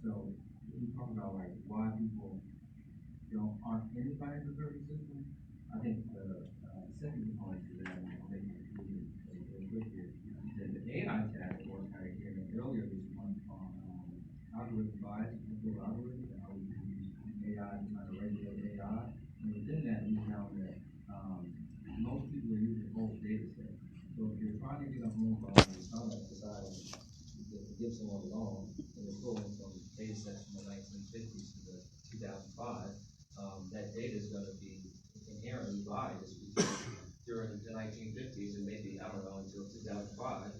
So when you talk about like why people aren't in the financial service system, I think the second component to that, and I'll make it really quick here, is that the AI task force had a hearing earlier this month on algorithm bias, control algorithms, and how we can use AI to try to regulate AI. And within that, we found that most people are using old data sets. So if you're trying to get a home loan, you're trying to decide to give someone a loan, and you're pulling from data sets from the 1950s to the 2005, that data is going to be inherently biased because during the 1950s and maybe, I don't know, until 2005,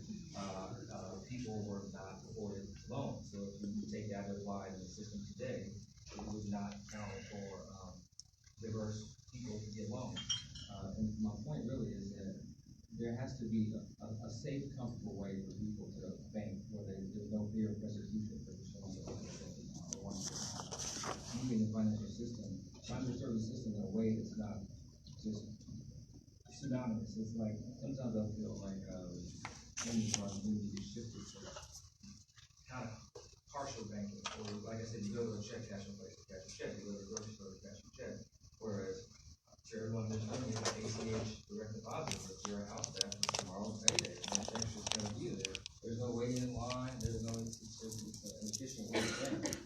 people were not afforded loans. So if you take that and apply it in the system today, it would not count for diverse people to get loans. And my point really is that there has to be a safe, comfortable way for people to bank where there's no fear of persecution for showing up using the financial service system in a way that's not just synonymous. It's like sometimes I feel like many of our community shifted to kind of partial banking, or like I said, you go to a check cashing place to cash a check, you go to a grocery store to cash a check, whereas for everyone in this room, you have ACH direct deposit with your house staff for tomorrow's payday, and that check's just going to be there. There's no waiting in line. There's no. It's an efficient way to bank.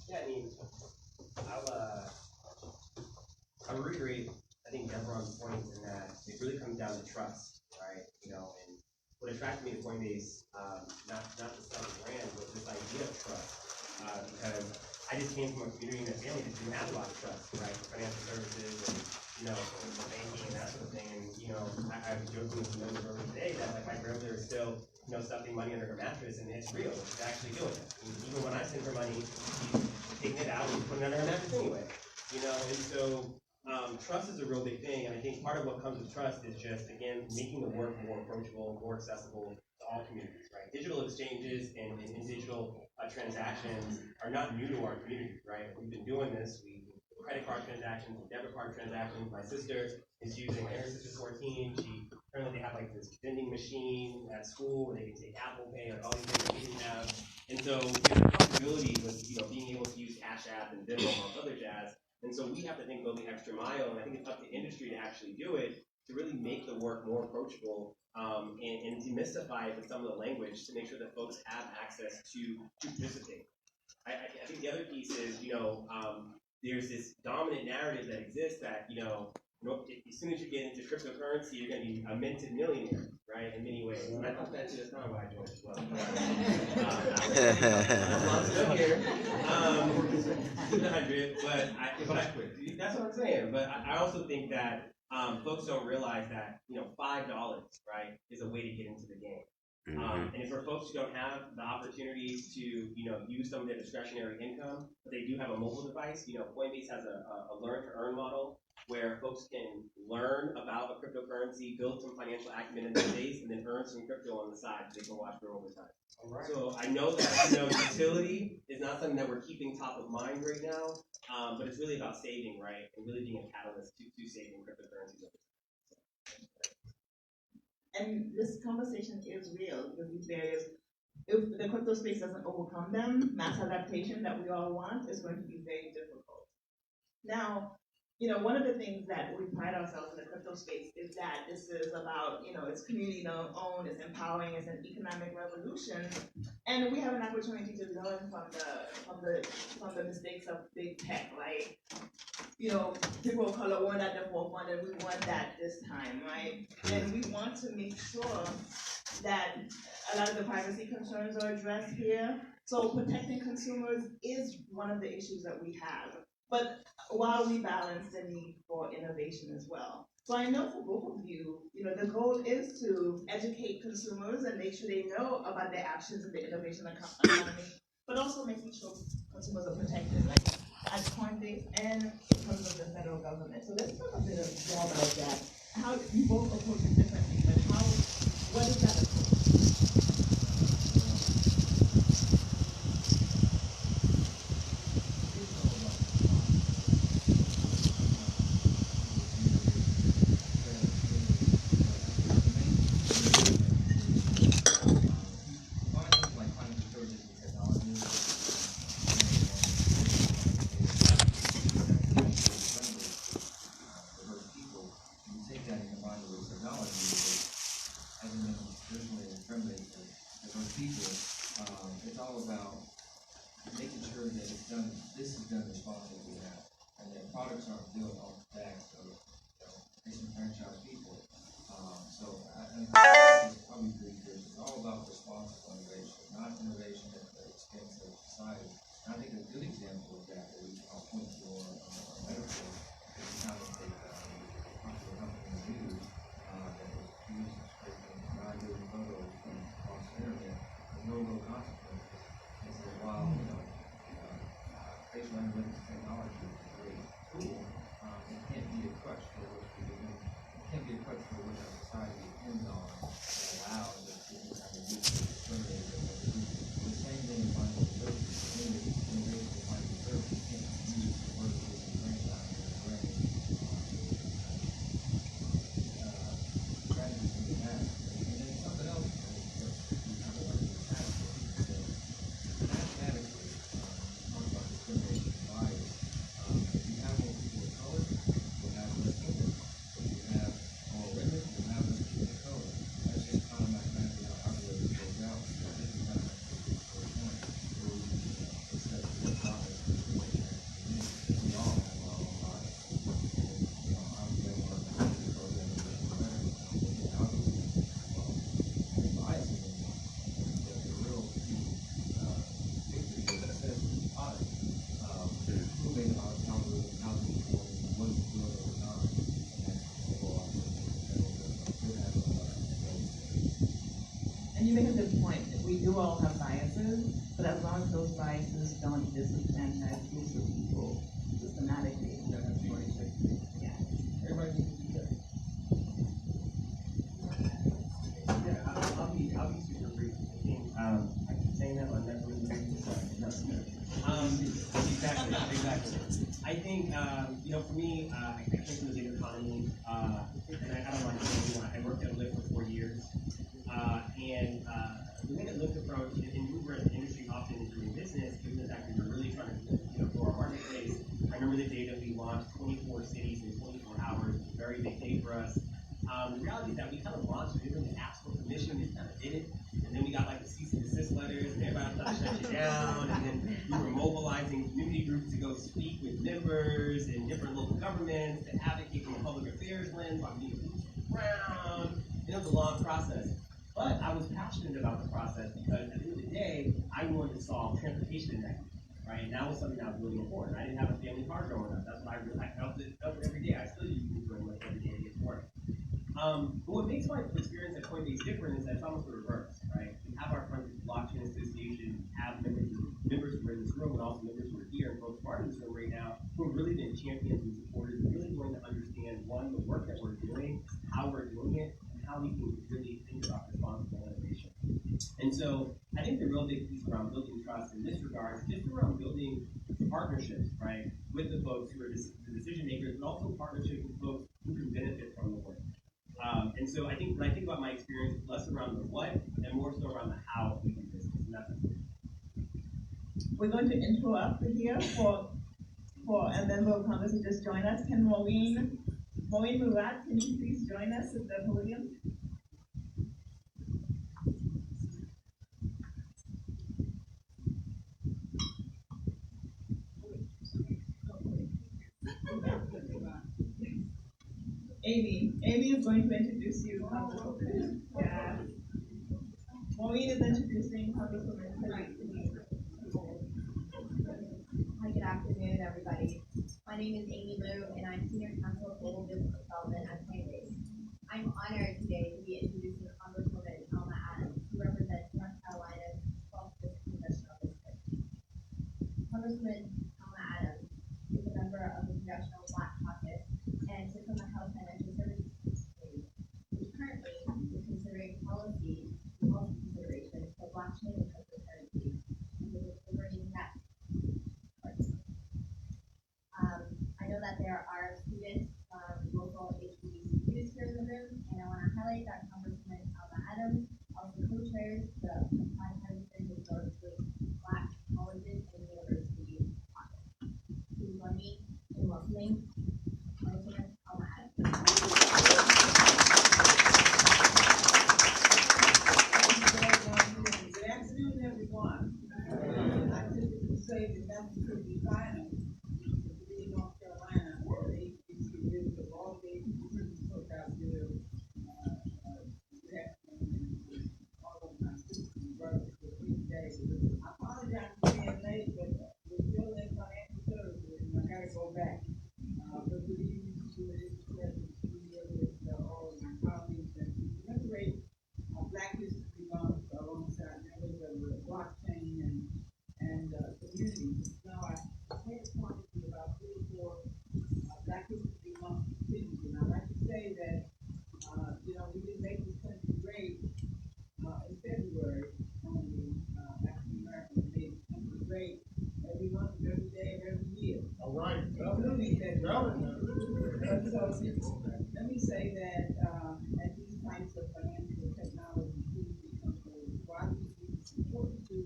Yeah, I mean, I'll reiterate, I think Deborah's point in that it really comes down to trust, right? And what attracted me to Coinbase, not to sell the brand, but this idea of trust, because I just came from a community and a family that didn't have a lot of trust, right, for financial services and, for banking and that sort of thing. And, I was joking with some members earlier today that, like, my grandmother is still, stuffing money under her mattress, and it's real. She's actually doing it. And even when I send her money, she's taking it out and putting it under her mattress anyway, and so trust is a real big thing, and I think part of what comes with trust is just, again, making the work more approachable, more accessible to all communities, right? Digital exchanges and digital transactions are not new to our community, right? We've been doing this. Credit card transactions, debit card transactions. My sister is using, her sister's 14, she currently have like this vending machine at school where they can take Apple Pay, like all these things that we didn't have. And so the possibility was, being able to use Cash App and Venmo and all this other jazz. And so we have to think about the extra mile, and I think it's up to industry to actually do it, to really make the work more approachable, and demystify it with some of the language to make sure that folks have access to participate. I think the other piece is, there's this dominant narrative that exists that, as soon as you get into cryptocurrency, you're going to be a minted millionaire, right, in many ways. And I thought that too. That's kind of why I joined as well. I'm still here. 100, but I quit. That's what I'm saying. But I also think that folks don't realize that, $5, right, is a way to get into the game. And for folks who don't have the opportunities to, use some of their discretionary income, but they do have a mobile device, Coinbase has a learn to earn model where folks can learn about a cryptocurrency, build some financial acumen in their base, and then earn some crypto on the side so they can watch grow over time. All right. So I know that, utility is not something that we're keeping top of mind right now, but it's really about saving, right, and really being a catalyst to saving cryptocurrencies over time. And this conversation is real because these barriers, if the crypto space doesn't overcome them, mass adaptation that we all want is going to be very difficult. Now, one of the things that we pride ourselves in the crypto space is that this is about, it's community owned, it's empowering, it's an economic revolution, and we have an opportunity to learn from the mistakes of big tech, like, people of color weren't at the forefront, and we want that this time, right? And we want to make sure that a lot of the privacy concerns are addressed here. So protecting consumers is one of the issues that we have. But while we balance the need for innovation as well. So I know for both of you, the goal is to educate consumers and make sure they know about their actions in the innovation economy, but also making sure consumers are protected, like at Coinbase and in terms of the federal government. So let's talk a bit more about that. How you both approach it differently, but what is that approach? personally incriminate those people. It's all about making sure that it's done, this is done responsibly now, and that products aren't built on the backs of, disenfranchised people. It's probably pretty good. It's all about responsible innovation, not innovation at the expense of society. And I think a good example of that I'll point to a metaphor is the kind of a popular company in the news that was used to scraping 9 billion photos from across the internet with no real consequences. And so while facial analytics technology is a great tool, it can't be a crutch for what people do. It can't be a crutch for what our society depends on that allows us to do kind of discriminate. The same thing in financial services. Innovation in financial services can't use the word disenfranchised in a way strategies in the past. And then something else that we kind of like in the past that people say, mathematically, talk about discrimination and bias. If you have more people of color, you'll have less women. If you have more women, you'll have less people of color. That's just kind of mathematically how algorithms work out. So this is kind of like the point where we accept the bias and discrimination as a community. We all have our own bias. I'm the one that the program is better. The algorithm and biases in them. But the real key picture is success of the product. Proving our algorithm, how to perform, what it's doing over time. And that's the goal. And you make a good point. We do all have biases, but as long as those biases don't disenfranchise groups of people systematically. Yeah. Everybody needs to be there. Yeah, I'll be super brief. I think, I keep saying that, but I'm never really going to say exactly. I think, for me, I came from the gig economy, and I don't mind saying, I worked at Lyft for 4 years, and the way that Lyft approached, and we were in the industry often in doing business, given the fact that we were really trying to, grow our marketplace. I remember the day that we launched 24 cities in 24 hours. It was a very big day for us. The reality is that we kind of launched, we didn't really ask for permission, we kind of did it, and then we got like the cease and desist letters, and everybody thought to shut you down, and then we were mobilizing community groups to go speak with members and different local governments to advocate from a public affairs lens on being boots on the ground, and it was a long process. But I was passionate about the process because at the end of the day, I wanted to solve transportation inequity, right? And that was something that was really important. I didn't have a family car growing up. That's what I felt it every day. I still use Uber pretty much every day to get to work. But what makes my experience at Coinbase different is that it's almost the reverse, right? We have our friends with the Blockchain Association, we have members who are in this room, and also members who are here and folks who are in this room right now, who have really been champions and supporters and really going to understand, one, the work that we're doing, how we're doing it, and how we can really think about responsible innovation. And so I think the real big piece around building trust in this regard is just around building partnerships, right, with the folks who are the decision makers, but also partnerships with folks who can benefit from the work. And so I think when I think about my experience, it's less around the what and more so around the how we do business. And that's important. We're going to intro up here and then we'll come to just join us. Can Maureen Murat, can you please join us at the podium? Amy is going to introduce you, Congresswoman. Yeah. Maureen is introducing Congresswoman. Hi, good afternoon, everybody. My name is Amy Liu, and I'm Senior Counsel of Global Business Development at Coinbase. I'm honored today to be introducing Congresswoman Alma Adams, who represents North Carolina's 12th Congressional District. Congresswoman Alma Adams is a member of the Congressional Black Caucus and sits on the House Financial Services Committee, which currently is considering policy considerations for blockchain and cryptocurrency, and is delivering that. I know that there are students from local HBCUs here in the room, and I want to highlight that Congresswoman Alma Adams also co-chairs the bipartisan historically Black colleges and universities caucus. Please join me in welcoming Congresswoman Alma Adams. I apologize for being late, but we're still in financial services, and I gotta go back. But good evening to you, this present studio with all of my colleagues, and to commemorate Black History Month alongside members of the blockchain and community. Now, I made a quantity about 3 or 4 Black History Month things, and I'd like to say that, we didn't make this country great in February on the African American Day. This country great every month, of every day, of every year. All right. Including February. So let me say that as these types of financial technology tools become more widely used, it's important to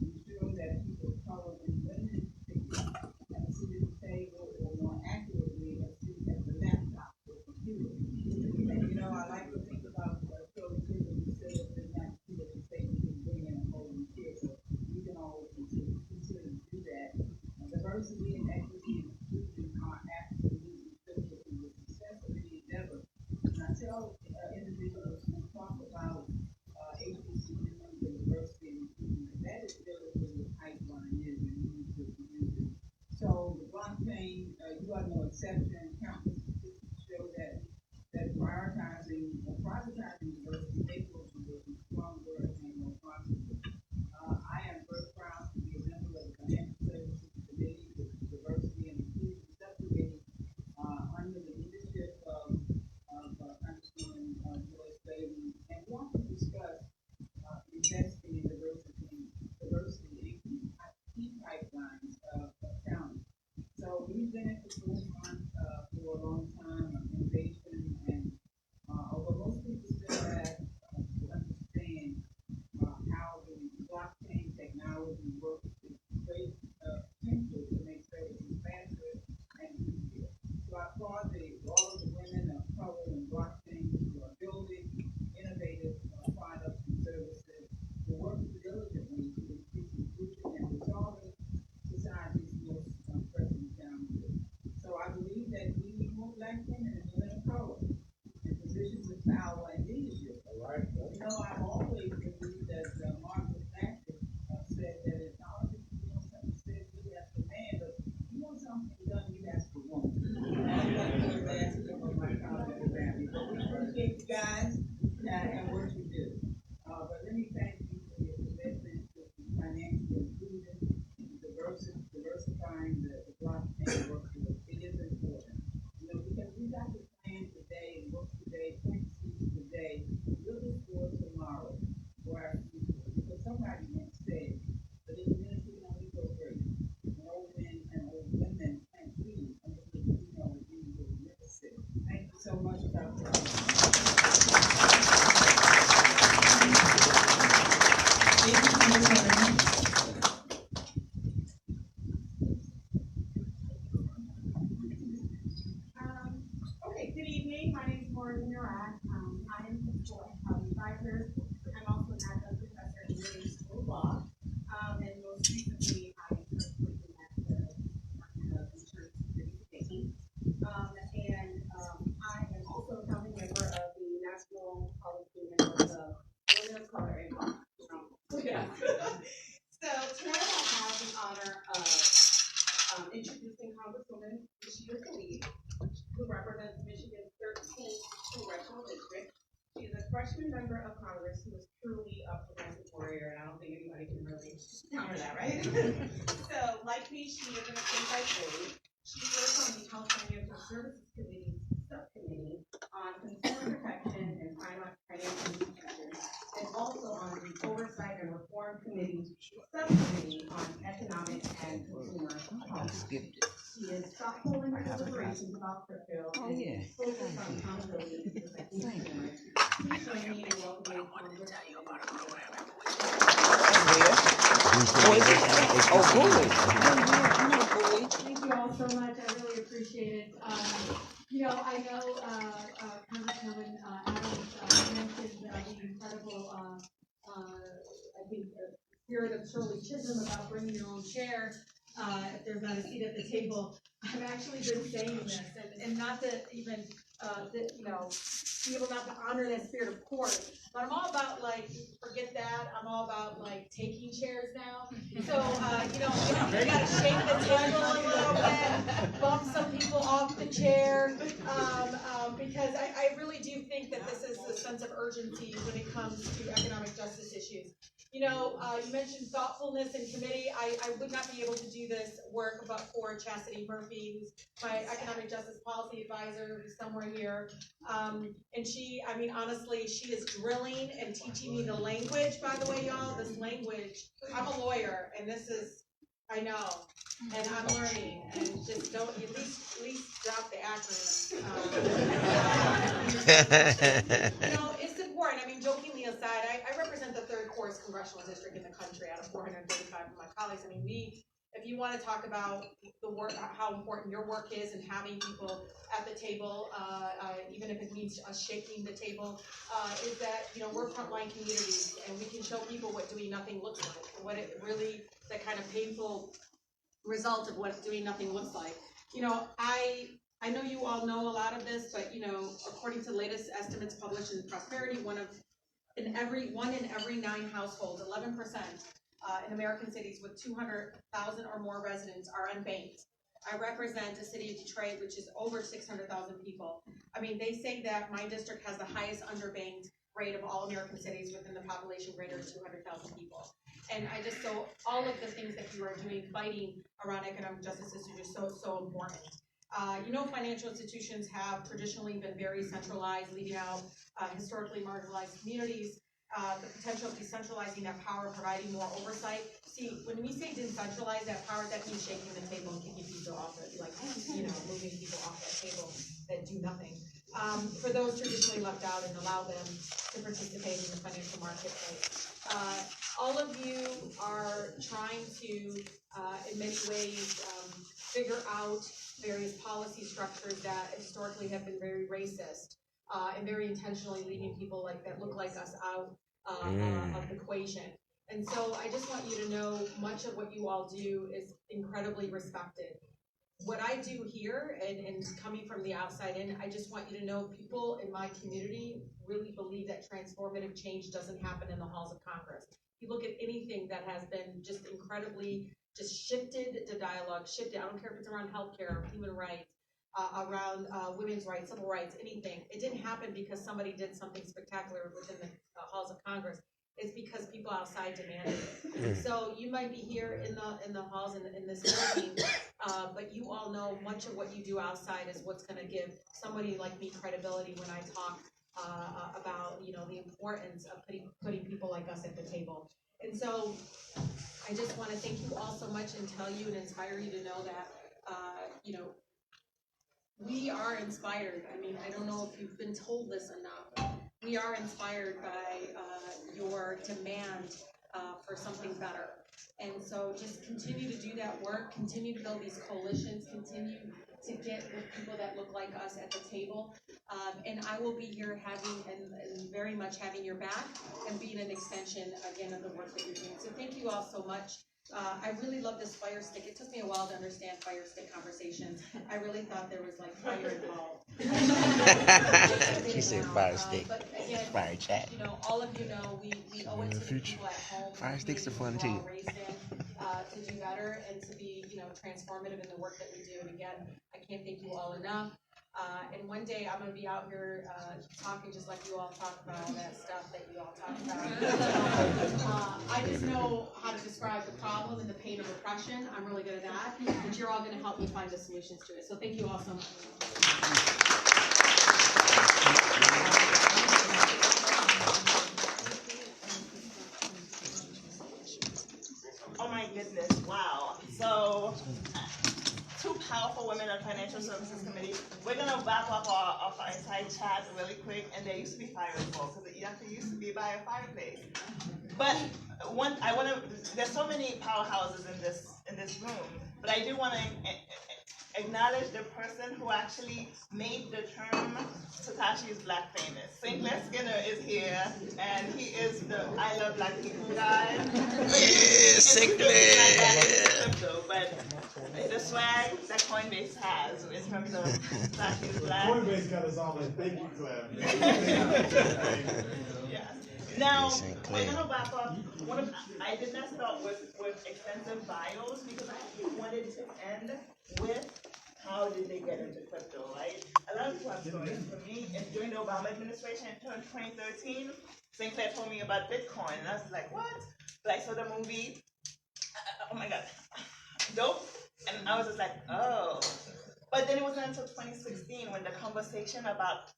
ensure that people of color and women in particular have a seat at the table, or more accurately, a seat at the laptop or computer. And I like to think about Shirley Chisholm, who said there's not a seat at the table you can bring in a folding chair, so we can always consider to do that. Diversity and equity and inclusion are absolutely critical to the success of any endeavor. And I tell individuals who talk about HBCUs and diversity and inclusion, that is really where the pipeline is, and we need to use it. So the blockchain, you are no exception. Countless statistics show that privatizing diversity makes organizations stronger and more profitable. I am very proud to be a member of the Financial Services Committee, the Diversity and Inclusion Subcommittee, under the leadership of Congresswoman Joyce Bailey, and we often discuss investing in diversity and key pipelines of talent. So we've been at the forefront for a long time of innovation, and although most people still have to understand how the blockchain technology works, with great potential to make services faster and easier. So I applaud all of the women of color and blockchain who are building innovative products and services, who work diligently to increase inclusion and resolving society's most pressing challenges. So I believe that we need more Black women and women of color in positions of power and leadership. All right. I've always believed that Margaret Thatcher said that in politics, you want something said, you ask a man, but you want something done, you ask a woman. And I was asking some of my colleagues around me, but we appreciate you guys and what you do. But let me thank you for your commitment to financial inclusion, diversifying the blockchain workforce. It is important, because we got to plan today and work today, plant seeds today, building for tomorrow, for our future. Because somebody once said that in the ministry only go great, and old men and old women plant trees, and the we will never sit. Thank you so much, Dr. Okay, good evening. My name is Maureen Murat. I am the school advisor. I'm also an adjunct professor in the School of Law. And most recently, I am working at the Department of Insurance Security Safety. And I am also a founding member of the National College Union of the Women of Color and Law. Yeah. So tonight I have the honor of introducing Congresswoman Michelle Khalid, who represents Michigan's 13th congressional district. She is a freshman member of Congress who is truly a progressive warrior, and I don't think anybody can really counter that, right? So, like me, she is an estate by trade. She serves on the House Financial Services Committee subcommittee on consumer protection and financial institutions, and also on the Oversight and Reform Committee subcommittee on economic and consumer policy. She is thoughtful in her deliberations about crypto and focused on accountability and protecting consumers. Please join me in welcoming Congress. Thank you all so much. I really appreciate it. I know Congresswoman Adams mentioned the incredible, spirit of Shirley Chisholm about bringing your own chair. If there's not a seat at the table, I've actually been saying this, and not to even, be able not to honor that spirit, of course, but I'm all about, forget that, that. I'm all about like taking chairs now. So, you gotta shake the table a little bit, bump some people off the chair, because I really do think that this is a sense of urgency when it comes to economic justice issues. You mentioned thoughtfulness in committee. I would not be able to do this work but for Chastity Murphy, who's my economic justice policy advisor, who's somewhere here. And she, honestly, she is drilling and teaching me the language, by the way, y'all, this language. I'm a lawyer, and this is, I know, and I'm learning, and just don't, at least drop the acronyms. It's important. Jokingly aside, I represent the third poorest congressional district in the country out of 435 of my colleagues. If you want to talk about the work, how important your work is, and having people at the table, even if it means us shaking the table, is that we're frontline communities, and we can show people what doing nothing looks like, and what it really, the kind of painful result of what doing nothing looks like. I know you all know a lot of this, but according to the latest estimates published in Prosperity, one in every 9 households, 11%, in American cities with 200,000 or more residents are unbanked. I represent a city of Detroit, which is over 600,000 people. They say that my district has the highest underbanked rate of all American cities within the population greater than 200,000 people. And so all of the things that you are doing, fighting around economic justice issues is so important. Financial institutions have traditionally been very centralized, leaving out historically marginalized communities. The potential of decentralizing that power, providing more oversight. See, when we say decentralize that power, that means shaking the table and kicking people off it, moving people off that table that do nothing. For those traditionally left out, and allow them to participate in the financial marketplace. All of you are trying to, in many ways, figure out various policy structures that historically have been very racist, and very intentionally leaving people that look like us out of the equation. And so I just want you to know much of what you all do is incredibly respected. What I do here, and coming from the outside in, I just want you to know people in my community really believe that transformative change doesn't happen in the halls of Congress. You look at anything that has been just incredibly just shifted the dialogue, I don't care if it's around healthcare, human rights, around women's rights, civil rights, anything. It didn't happen because somebody did something spectacular within the halls of Congress. It's because people outside demanded it. So you might be here in the halls in this building, but you all know much of what you do outside is what's going to give somebody like me credibility when I talk about the importance of putting people like us at the table. And so I just want to thank you all so much and tell you and inspire you to know that we are inspired. I don't know if you've been told this enough. We are inspired by your demand for something better. And so just continue to do that work, continue to build these coalitions, continue to get with people that look like us at the table. And I will be here and very much having your back and being an extension, again, of the work that you're doing. So thank you all so much. I really love this fire stick. It took me a while to understand fire stick conversations. I really thought there was fire involved. She said fire stick. But again, fire chat. All of you know we owe it to the people at home. Fire sticks are fun too. Raised in, to do better and to be transformative in the work that we do. And again, I can't thank you all enough. And one day I'm going to be out here talking just like you all talk about all that stuff that you all talk about. I just know how to describe the problem and the pain of oppression. I'm really good at that. But you're all going to help me find the solutions to it. So thank you all so much. Oh my goodness, wow. So, two powerful women on Financial Services Committee. We're going to wrap up our fireside chat really quick, and there used to be fire involved, because it used to be by a fireplace. But there's so many powerhouses in this room, but I do want to acknowledge the person who actually made the term Takashi is Black famous. Sinclair Skinner is here, and he is the I Love Black People guy. Yeah, Sinclair! But the swag that Coinbase has in terms of Takashi is Black. Coinbase got us all in. Thank you, Claire. Yeah. Now, St. we're Clair. gonna wrap up. I did not start with extensive bios because I actually wanted to end with how did they get into crypto, right? A lot of people have stories. For me, during the Obama administration in 2013, St. Clair told me about Bitcoin, and I was like, what? But I saw the movie. Oh my God, dope. And I was just like, oh. But then it wasn't until 2016 when the conversation about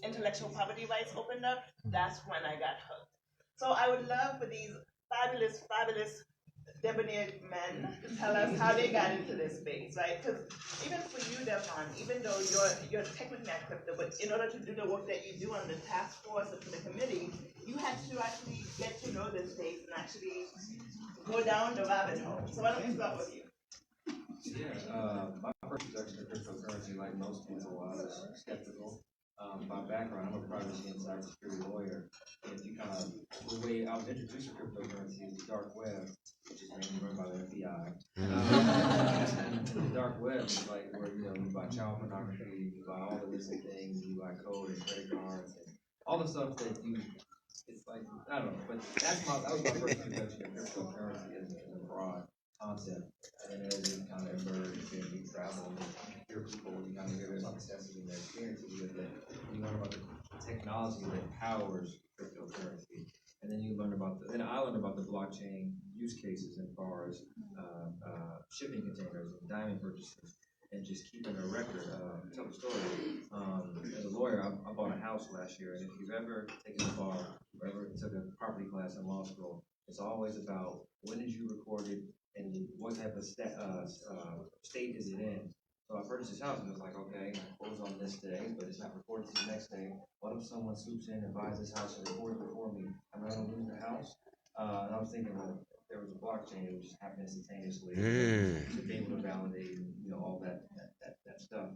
intellectual property rights opened up, that's when I got hooked. So I would love for these fabulous, fabulous debonair men to tell us how they got into this space, right? Because even for you, Devon, even though you're technically not crypto, but in order to do the work that you do on the task force and for the committee, you had to actually get to know this space and actually go down the rabbit hole. So why don't we start with you? Yeah, my first introduction to cryptocurrency, like most people, I was skeptical. By background, I'm a privacy and cybersecurity lawyer. And if you kind of, the way I was introduced to cryptocurrency is the dark web, which is mainly run by the FBI. The dark web is like where, you buy child pornography, you buy all the illicit things, you buy code and credit cards, and all the stuff that it's like, I don't know, but that was my first introduction to cryptocurrency as a broad concept. And as it kind of emerged and you travel and hear people, you kind of hear their successes and their experiences with it. You learn about the technology that powers cryptocurrency. And then then I learned about the blockchain use cases as far as shipping containers and diamond purchases and just keeping a record. Tell the story. As a lawyer, I bought a house last year, and if you've ever taken a bar or ever took a property class in law school, it's always about when did you record it and what type of state is it in. So I purchased this house and it was like, okay, it was on this day, but it's not recorded to the next day. What if someone swoops in and buys this house and records it before me? Am I going to lose the house? And I was thinking, well, there was a blockchain, it would just happen instantaneously to be able to validate, all that stuff.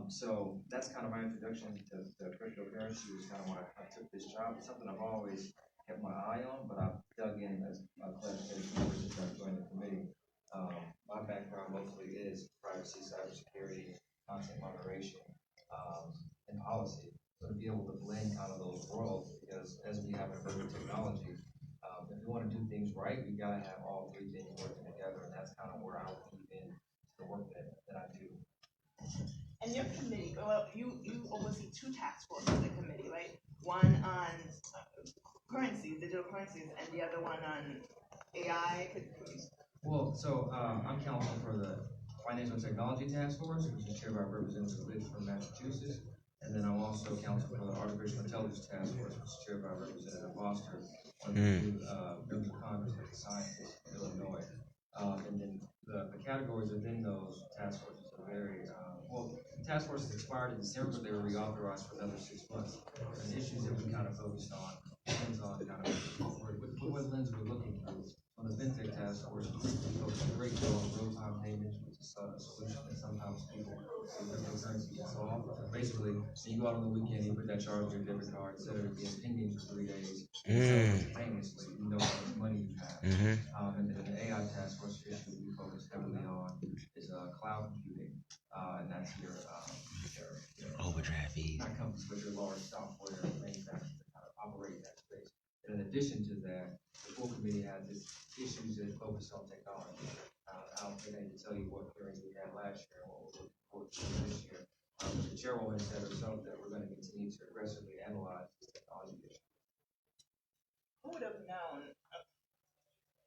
So that's kind of my introduction to cryptocurrency. Was kind of why I took this job. It's something I've always kept my eye on, but I've dug in as I've since I joined the committee. My background mostly is privacy, cybersecurity, content moderation, and policy. So to be able to blend kind of those worlds, because as we have emerging technology, if we want to do things right, we gotta have all three things working together, and that's kind of where I would keep in the work that I do. And your committee, well, you oversee two task forces in the committee, right? One on currencies, digital currencies, and the other one on AI. Well, so I'm counsel for the Financial Technology Task Force, which is chaired by Representative Litch from Massachusetts. And then I'm also counsel for the Artificial Intelligence Task Force, which is chaired by Representative Foster, one of the new members of Congress for the scientists in Illinois. And then the categories within those task forces are very, the task forces expired in December, but they were reauthorized for another 6 months. And the issues that we kind of focused on depends on kind of what lens we're looking through. On the FinTech task force, we focus a great deal on real-time payments, which is a solution that sometimes people with cryptocurrency can solve. Basically, you go out on the weekend, you put that charge on your debit card, instead of it being pending for 3 days, instantaneously, you know how much money you have. And then the AI task force issue we focus heavily on is cloud computing, and that's your overdraft fees. not companies, but your large software manufacturers that kind of operate in that space. And in addition to that, the full committee has its issues that focus on technology. I don't think I need to tell you what hearings we had last year and what we're looking forward to this year. The chairwoman said herself that we're going to continue to aggressively analyze this technology issue. Who would have known?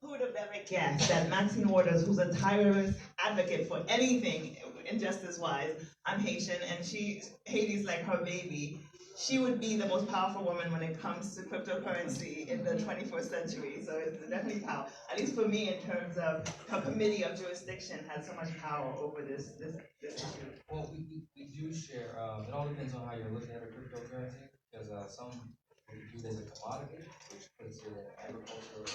Who would have ever guessed that Maxine Waters, who's a tireless advocate for anything injustice-wise, I'm Haitian, and Haiti's like her baby, she would be the most powerful woman when it comes to cryptocurrency in the 21st century. So it's definitely power, at least for me, in terms of her committee of jurisdiction has so much power over this issue. Well, we do share, it all depends on how you're looking at a cryptocurrency, because some view it as a commodity, which puts it in agriculture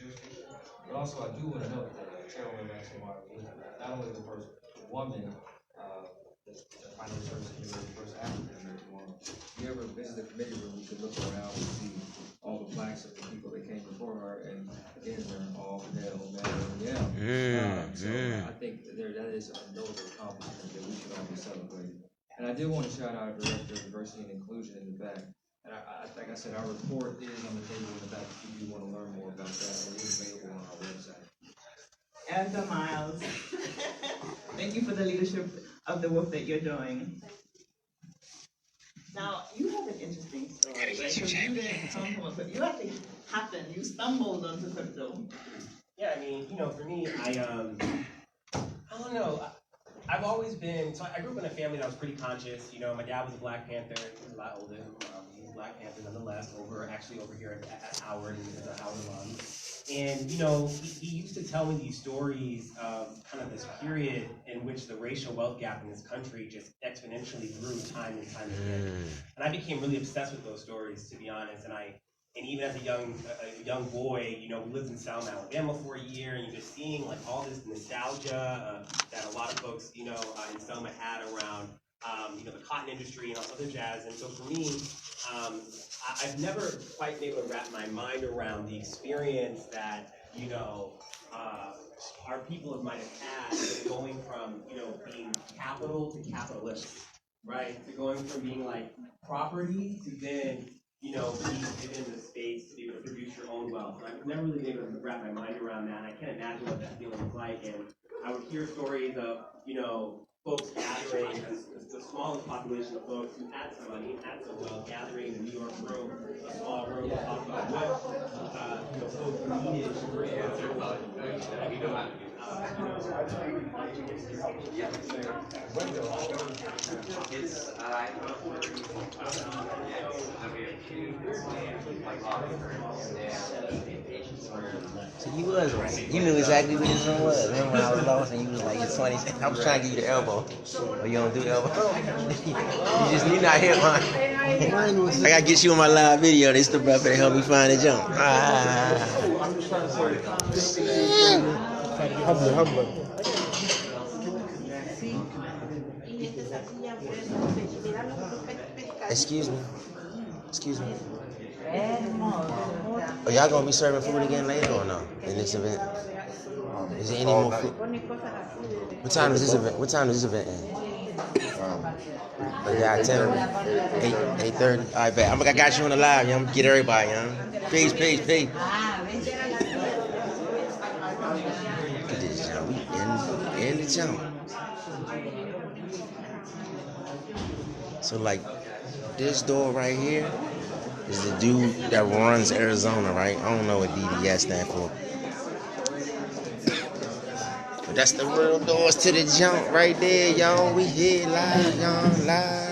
jurisdiction. But also, I do want to note that Chairwoman Maxine Waters was not only the first woman, the financial services committee, the first African American woman. If you ever visit the committee room, you can look around and see all the plaques of the people that came before her, and again, they're all male, and so I think that is a notable accomplishment that we should all be celebrating. And I do want to shout out our Director of Diversity and Inclusion in the back. And like I said, our report is on the table in the back if you do want to learn more about that. It is available on our website. Elder Miles, thank you for the leadership of the work that you're doing. Now, you have an interesting story, right? Because you didn't come from a, you actually happened, you stumbled onto crypto. Yeah, I mean, for me, I don't know. I've always been, so I grew up in a family that was pretty conscious. My dad was a Black Panther. He was a lot older. He was a Black Panther nonetheless, over here at Howard, and he's a Howard alum. And, he used to tell me these stories of kind of this period in which the racial wealth gap in this country just exponentially grew time and time again. And I became really obsessed with those stories, to be honest. And even as a young boy, we lived in Selma, Alabama for a year, and you're just seeing like all this nostalgia that a lot of folks, in Selma had around, the cotton industry and all other jazz. And so for me, I've never quite been able to wrap my mind around the experience that, our people might have had going from, being capital to capitalist, right? To going from being like property to then, being given the space to be able to produce your own wealth. And I've never really been able to wrap my mind around that. And I can't imagine what that feeling was like. And I would hear stories of, folks gathering, the smallest population of folks who had some money, had some wealth, gathering in a New York room, a small room, to talk about what, folks needed to bring So you was right. You knew exactly where this one was. Remember when I was lost and you was like, it's 20. I was trying to give you the elbow. Oh, you don't do elbow? you not here, man. I gotta get you on my live video. This the brother that helped me find the jump. Excuse me. Excuse me. Are y'all gonna be serving food again later or no? In this event? Is there any more food? What time is this event? What time does this event end? Yeah, 10 or 8:30. All right, bet. I got you on the live, young. Get everybody, young. Peace. Look at this, young. We in the jump. So, like, this door right here is the dude that runs Arizona, right? I don't know what DDS stand for. But that's the real doors to the jump right there, y'all. We here live, y'all, live.